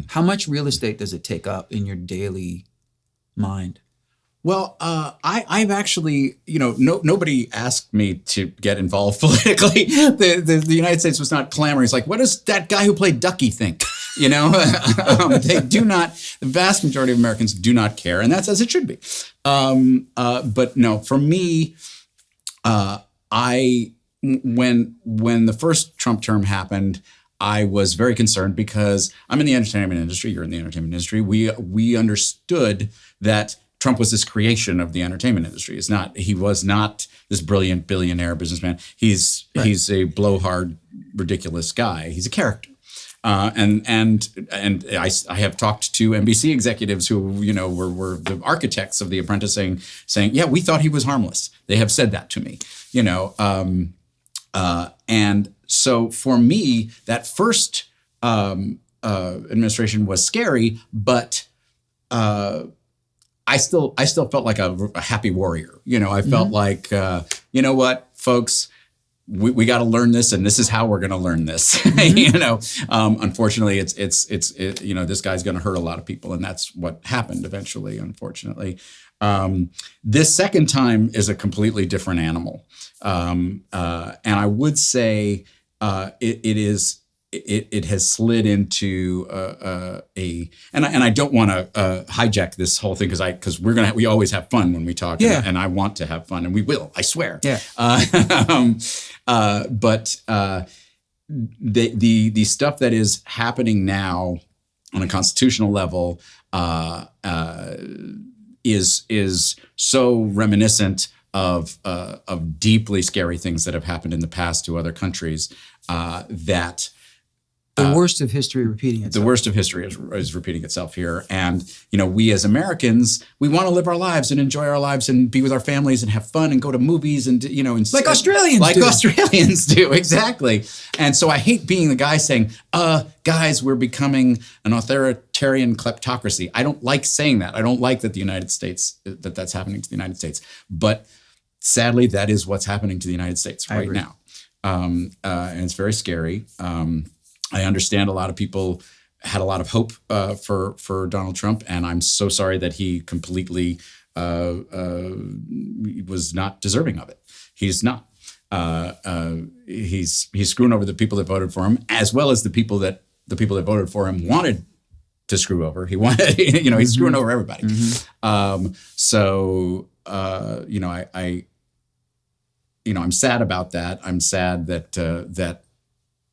How much real estate does it take up in your daily mind? Well, I've actually, nobody asked me to get involved politically. The United States was not clamoring. It's like, what does that guy who played Ducky think? They do not, the vast majority of Americans do not care. And that's as it should be. But no, for me, when the first Trump term happened, I was very concerned because I'm in the entertainment industry. You're in the entertainment industry. We understood that Trump was this creation of the entertainment industry. He was not this brilliant billionaire businessman. He's a blowhard, ridiculous guy. He's a character. And I have talked to NBC executives who, were the architects of The Apprentice saying, yeah, we thought he was harmless. They have said that to me, and so for me, that first administration was scary, but I still felt like a happy warrior. I felt like, you know what, folks, we got to learn this, and this is how we're going to learn this. Unfortunately, it's this guy's going to hurt a lot of people, and that's what happened eventually. Unfortunately, this second time is a completely different animal, and I would say it has slid into and I don't want to hijack this whole thing because we always have fun when we talk, and I want to have fun, and we will, I swear. Yeah. But the stuff that is happening now on a constitutional level is so reminiscent of deeply scary things that have happened in the past to other countries that. The worst of history repeating itself. The worst of history is repeating itself here. And, we as Americans, we want to live our lives and enjoy our lives and be with our families and have fun and go to movies and, like Australians do. Like Australians do, exactly. And so I hate being the guy saying, guys, we're becoming an authoritarian kleptocracy. I don't like saying that. I don't like that that's happening to the United States. But sadly, that is what's happening to the United States right now. And it's very scary. I understand a lot of people had a lot of hope for Donald Trump, and I'm so sorry that he completely was not deserving of it. He's not. He's screwing over the people that voted for him, as well as the people that voted for him wanted to screw over. He wanted, he's screwing over everybody. I'm sad about that. I'm sad that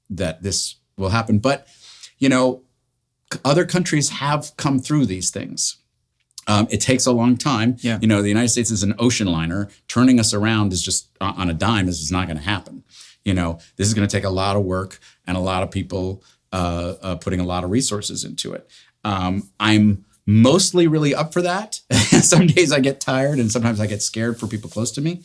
this will happen. But, other countries have come through these things. It takes a long time. Yeah. The United States is an ocean liner. Turning us around is just on a dime. This is not going to happen. This is going to take a lot of work and a lot of people putting a lot of resources into it. I'm mostly really up for that. Some days I get tired and sometimes I get scared for people close to me.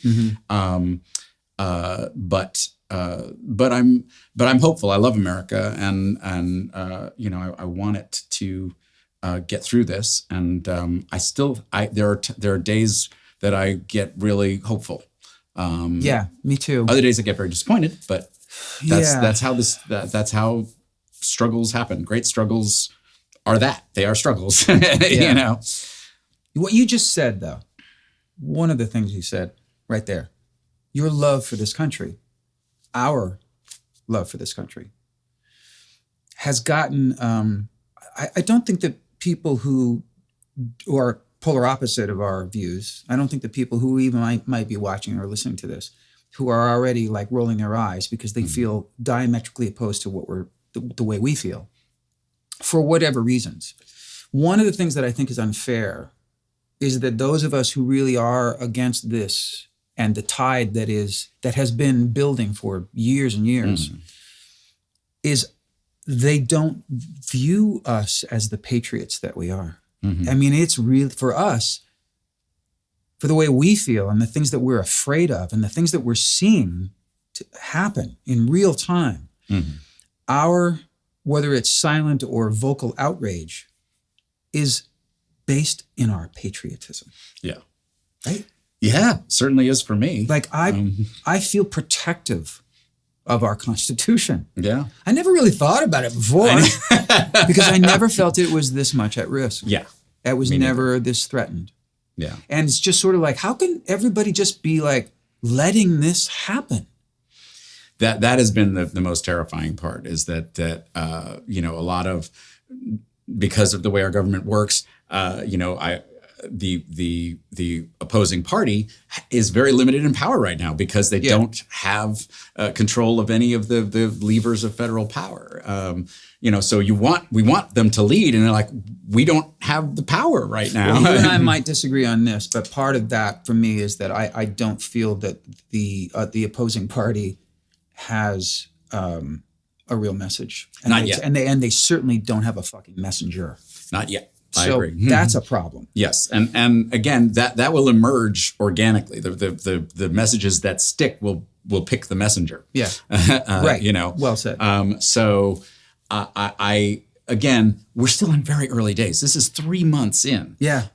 But I'm hopeful. I love America, and I want it to get through this. And there are days that I get really hopeful. Yeah, me too. Other days I get very disappointed, but that's how struggles happen. Great struggles are that. They are struggles. What you just said, though, one of the things you said right there, your love for this country, our love for this country, has gotten, I don't think that people who are polar opposite of our views, I don't think that people who even might be watching or listening to this, who are already like rolling their eyes because they feel diametrically opposed to what the way we feel, for whatever reasons. One of the things that I think is unfair is that those of us who really are against this and the tide that has been building for years and years, is they don't view us as the patriots that we are. I mean, it's real for us, for the way we feel and the things that we're afraid of and the things that we're seeing to happen in real time. Our, whether it's silent or vocal outrage, is based in our patriotism. Yeah. Right? Yeah, certainly is for me. Like I feel protective of our Constitution. Yeah. I never really thought about it before because I never felt it was this much at risk. Yeah. It was Me never this threatened. Yeah. And it's just sort of like, how can everybody just be like letting this happen? That has been the most terrifying part, is that a lot of, because of the way our government works, the opposing party is very limited in power right now because they don't have control of any of the levers of federal power. So we want them to lead, and they're like, we don't have the power right now. Well, you and I might disagree on this, but part of that for me is that I don't feel that the opposing party has a real message. Not yet. And they certainly don't have a fucking messenger. Not yet. I So agree. that's a problem. Yes, and again, that will emerge organically. The messages that stick will pick the messenger. Yeah, right. Well said. So I again, we're still in very early days. This is 3 months in. Yeah.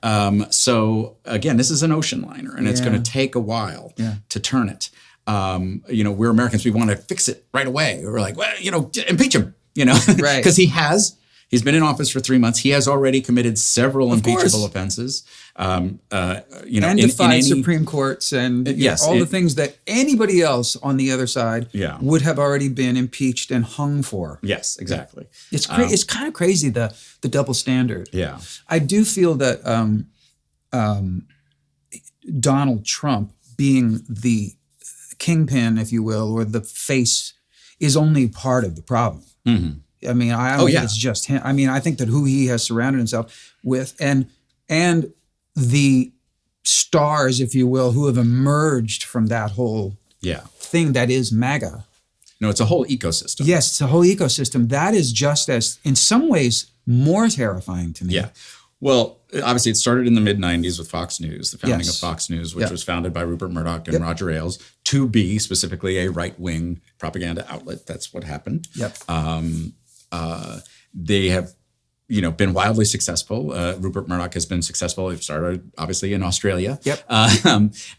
So again, this is an ocean liner, and it's going to take a while to turn it. We're Americans. We want to fix it right away. We're like, well, impeach him. Right? Because he's been in office for 3 months. He has already committed several impeachable offenses. And defied Supreme Courts and the things that anybody else on the other side would have already been impeached and hung for. Yes, exactly. It's kind of crazy, the double standard. Yeah. I do feel that Donald Trump being the kingpin, if you will, or the face, is only part of the problem. Mm-hmm. I mean, I don't think it's just him. I mean, I think that who he has surrounded himself with and the stars, if you will, who have emerged from that whole thing that is MAGA. No, it's a whole ecosystem. Yes, it's a whole ecosystem. That is just as, in some ways, more terrifying to me. Yeah. Well, obviously, it started in the mid-'90s with Fox News, the founding of Fox News, which was founded by Rupert Murdoch and Roger Ailes to be specifically a right-wing propaganda outlet. That's what happened. Yep. They have, been wildly successful. Rupert Murdoch has been successful. He started obviously in Australia. Yep.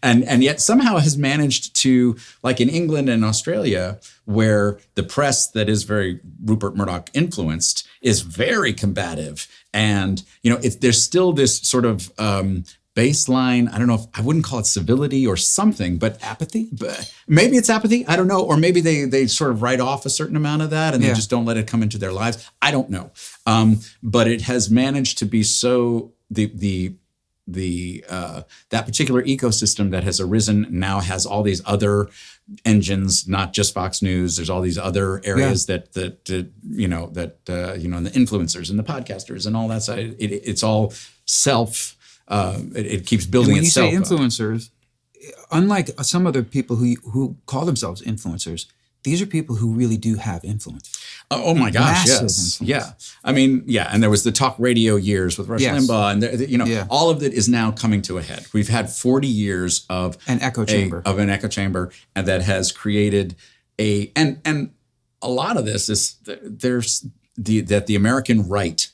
And yet somehow has managed to, like in England and Australia, where the press that is very Rupert Murdoch influenced is very combative. And, there's still this sort of baseline, I don't know if I wouldn't call it civility or something, but apathy. But maybe it's apathy. I don't know. Or maybe they sort of write off a certain amount of that and they just don't let it come into their lives. I don't know. But it has managed to be so that particular ecosystem that has arisen now has all these other engines, not just Fox News. There's all these other areas that the influencers and the podcasters and all that side. It's all self. It keeps building itself. When you say influencers, unlike some other people who call themselves influencers, these are people who really do have influence. Oh my gosh, massive yes. influence. Yeah. I mean, and there was the talk radio years with Rush Limbaugh, and all of it is now coming to a head. We've had 40 years of an echo chamber, and that has created and a lot of this is there's the American right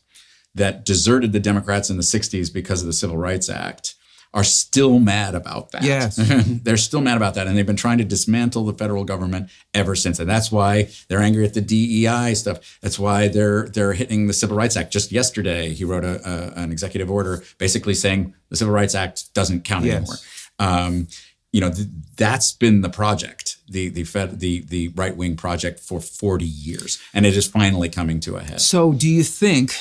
that deserted the Democrats in the 60s because of the Civil Rights Act are still mad about that. Yes. They're still mad about that. And they've been trying to dismantle the federal government ever since. And that's why they're angry at the DEI stuff. That's why they're hitting the Civil Rights Act. Just yesterday, he wrote an executive order basically saying the Civil Rights Act doesn't count anymore. That's been the project, the right-wing project for 40 years. And it is finally coming to a head. So do you think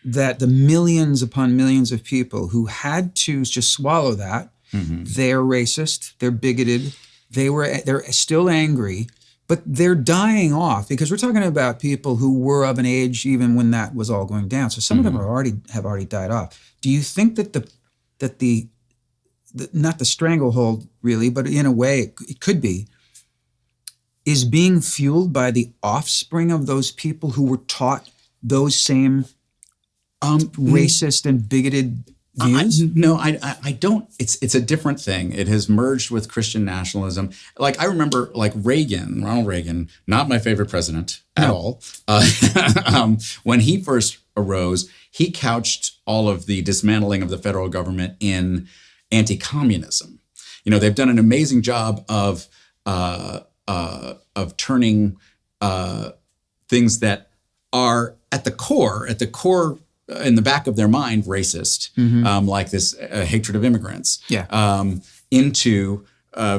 that the millions upon millions of people who had to just swallow that, they're racist, they're bigoted, they're still angry, but they're dying off, because we're talking about people who were of an age even when that was all going down. So some of them have already died off. Do you think that the not the stranglehold really, but in a way it could be, is being fueled by the offspring of those people who were taught those same racist and bigoted views? I don't. It's a different thing. It has merged with Christian nationalism. Like I remember, Ronald Reagan, not my favorite president at all. When he first arose, he couched all of the dismantling of the federal government in anti-communism. They've done an amazing job of turning things that are at the core, in the back of their mind, racist, like this hatred of immigrants, into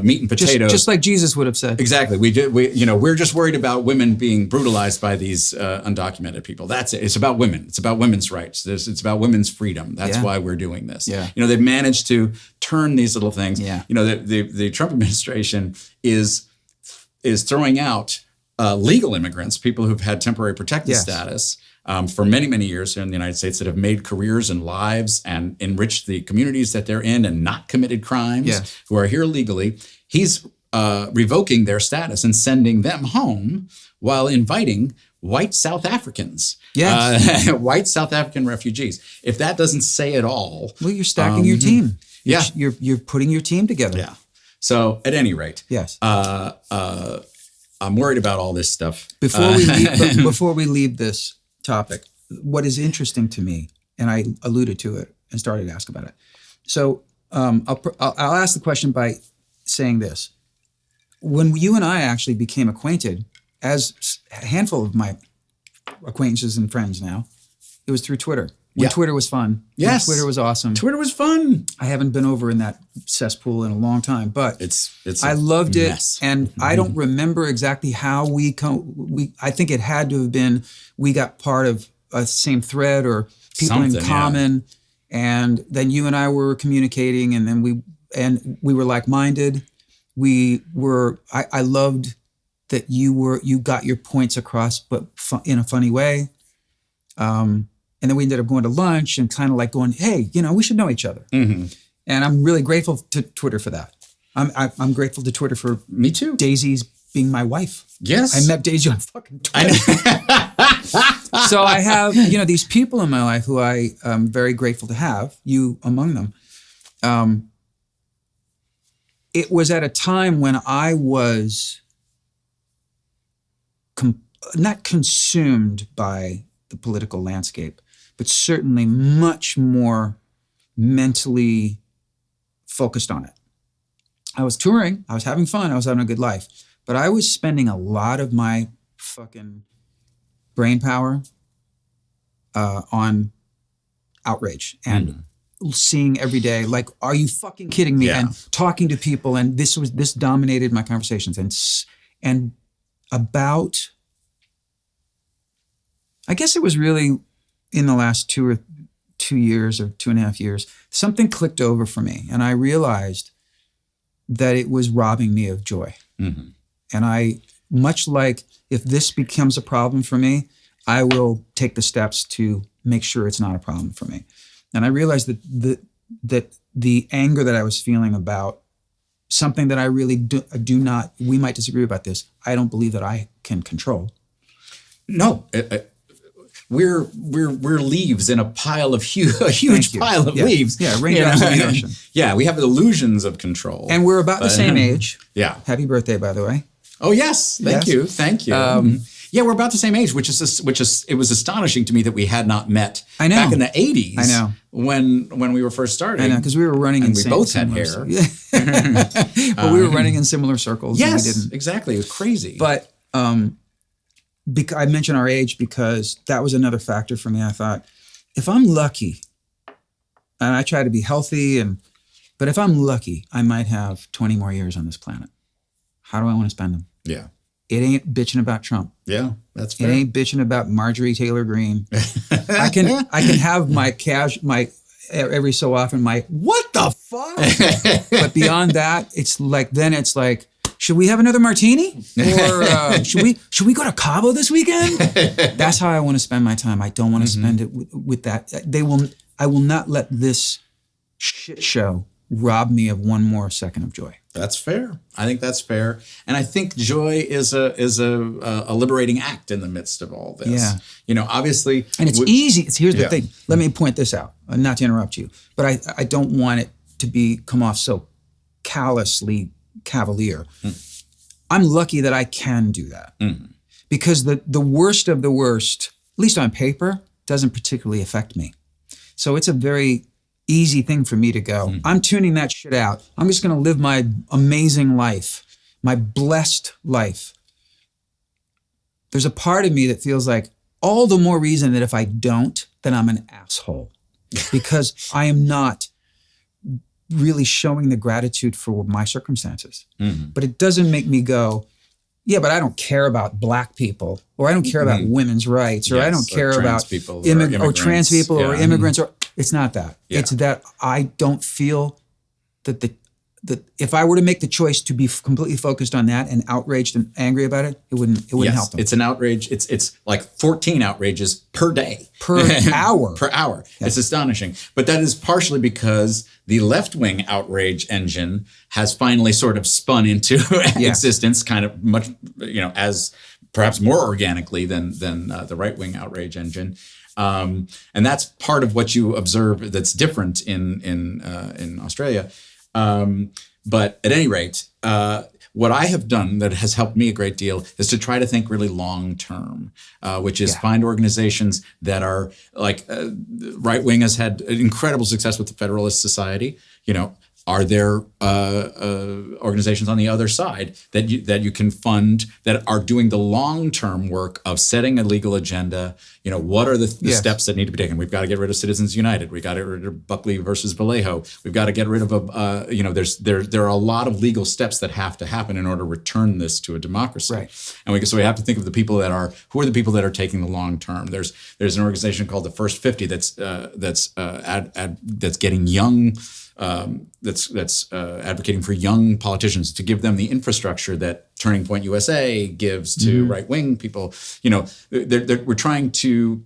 meat and potatoes. Just like Jesus would have said. Exactly. We're just worried about women being brutalized by these undocumented people. That's it. It's about women. It's about women's rights. It's about women's freedom. That's why we're doing this. Yeah. They've managed to turn these little things. Yeah. The Trump administration is throwing out legal immigrants, people who've had temporary protected status for many, many years here in the United States, that have made careers and lives and enriched the communities that they're in and not committed crimes, who are here legally. He's revoking their status and sending them home while inviting white South Africans, white South African refugees. If that doesn't say it all. Well, you're stacking your team. You're putting your team together. Yeah. So at any rate, I'm worried about all this stuff. Before we leave this topic, what is interesting to me, and I alluded to it and started to ask about it. So I'll ask the question by saying this. When you and I actually became acquainted, as a handful of my acquaintances and friends now, it was through Twitter. When Twitter was fun. Yes. When Twitter was awesome. Twitter was fun. I haven't been over in that cesspool in a long time, but I loved mess. it. And I don't remember exactly how I think it had to have been, we got part of a same thread or people in common. And then you and I were communicating, and then we were like-minded. I loved that you got your points across, but in a funny way. And then we ended up going to lunch and kind of like going, hey, we should know each other. Mm-hmm. And I'm really grateful to Twitter for that. I'm grateful to Twitter for me too. Daisy's being my wife. Yes. I met Daisy on fucking Twitter. So I have, these people in my life who I am very grateful to have, you among them. It was at a time when I was not consumed by the political landscape, but certainly much more mentally focused on it. I was touring, I was having fun, I was having a good life, but I was spending a lot of my fucking brain power on outrage and seeing every day, like, are you fucking kidding me? Yeah. And talking to people, and this dominated my conversations. And about, I guess it was really in the last 2 years or 2.5 years, something clicked over for me. And I realized that it was robbing me of joy. Mm-hmm. And I, much like if this becomes a problem for me, I will take the steps to make sure it's not a problem for me. And I realized that the anger that I was feeling about something that I really do not, we might disagree about this, I don't believe that I can control. No, we're leaves in a pile of huge pile of leaves. Yeah, raindrops in the ocean. Yeah, we have illusions of control. And we're about the same age. Yeah. Happy birthday, by the way. Oh yes, thank you. Yeah, we're about the same age, which is it was astonishing to me that we had not met back in the 80s. I know. When we were first starting. I know, because we were running in we both had hair. But we were running in similar circles. Yes, and we didn't. Exactly. It was crazy. But I mentioned our age because that was another factor for me. I thought, if I'm lucky, and I try to be healthy, but if I'm lucky, I might have 20 more years on this planet. How do I want to spend them? Yeah. It ain't bitching about Trump. Yeah, that's fair. It ain't bitching about Marjorie Taylor Greene. I can have my every so often what the fuck? But beyond that, it's like, should we have another martini? Or should we go to Cabo this weekend? That's how I want to spend my time. I don't want to spend it with that. I will not let this shit show rob me of one more second of joy. That's fair. I think that's fair. And I think joy is a liberating act in the midst of all this. Yeah. Obviously. And it's easy. Here's the thing. Let me point this out, not to interrupt you, but I don't want it to come off so callously cavalier. I'm lucky that I can do that because the worst of the worst, at least on paper, doesn't particularly affect me. So it's a very easy thing for me to go, I'm tuning that shit out. I'm just going to live my amazing life my blessed life, there's a part of me that feels like all the more reason that if I don't, then I'm an asshole because I am not really showing the gratitude for my circumstances. Mm-hmm. But it doesn't make me go, yeah, but I don't care about black people, or I don't care about women's rights, or I don't care about people or trans people or immigrants, or it's not that. Yeah. It's that I don't feel that that if I were to make the choice to be completely focused on that and outraged and angry about it, it wouldn't help them. It's an outrage. It's like 14 outrages per day. Per hour. Per hour. Yeah. It's astonishing. But that is partially because the left-wing outrage engine has finally sort of spun into existence kind of much, as perhaps more organically than the right-wing outrage engine. And that's part of what you observe that's different in Australia. But at any rate, what I have done that has helped me a great deal is to try to think really long term, which is find organizations that are like Right Wing has had incredible success with the Federalist Society. Are there organizations on the other side that you can fund that are doing the long-term work of setting a legal agenda? What are the steps that need to be taken? We've got to get rid of Citizens United. We've got to get rid of Buckley versus Vallejo. We've got to get rid of there are a lot of legal steps that have to happen in order to return this to a democracy. Right. And so we have to think of the people who are the people that are taking the long term. There's an organization called the First 50 that's getting young. That's advocating for young politicians to give them the infrastructure that Turning Point USA gives to right-wing people. We're trying to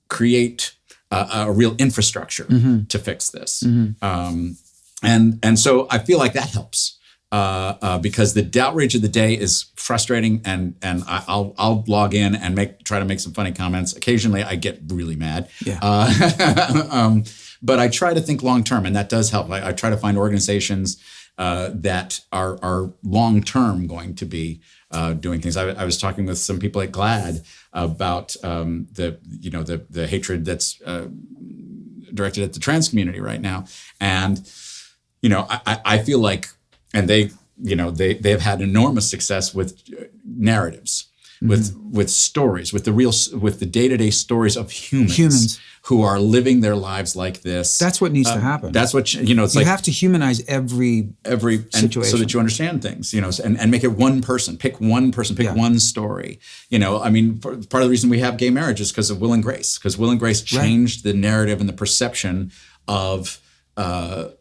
create a real infrastructure to fix this. And so I feel like that helps because the outrage of the day is frustrating, and I'll log in and try to make some funny comments. Occasionally I get really mad. Yeah. But I try to think long term, and that does help. I try to find organizations that are long term going to be doing things. I was talking with some people at GLAAD about the hatred that's directed at the trans community right now, and I feel like, and they've had enormous success with narratives. With stories, with the day-to-day stories of humans who are living their lives like this. That's what needs to happen. That's what it's like. You have to humanize every situation so that you understand things, and make it one person. Pick one person. Pick one story. Part of the reason we have gay marriage is because of Will and Grace. Because Will and Grace changed the narrative and the perception of. Actually,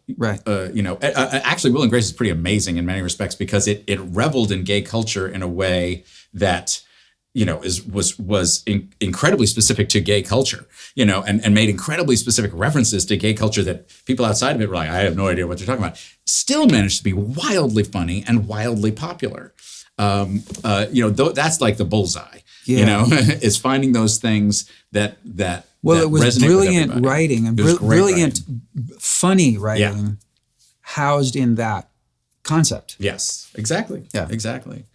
Will and Grace is pretty amazing in many respects because it reveled in gay culture in a way that was incredibly specific to gay culture, and made incredibly specific references to gay culture that people outside of it were like, I have no idea what they're talking about. Still managed to be wildly funny and wildly popular. That's like the bullseye. Is finding those things that. Well, it was brilliant writing and brilliant, funny writing housed in that concept. Yes, exactly. Yeah, exactly.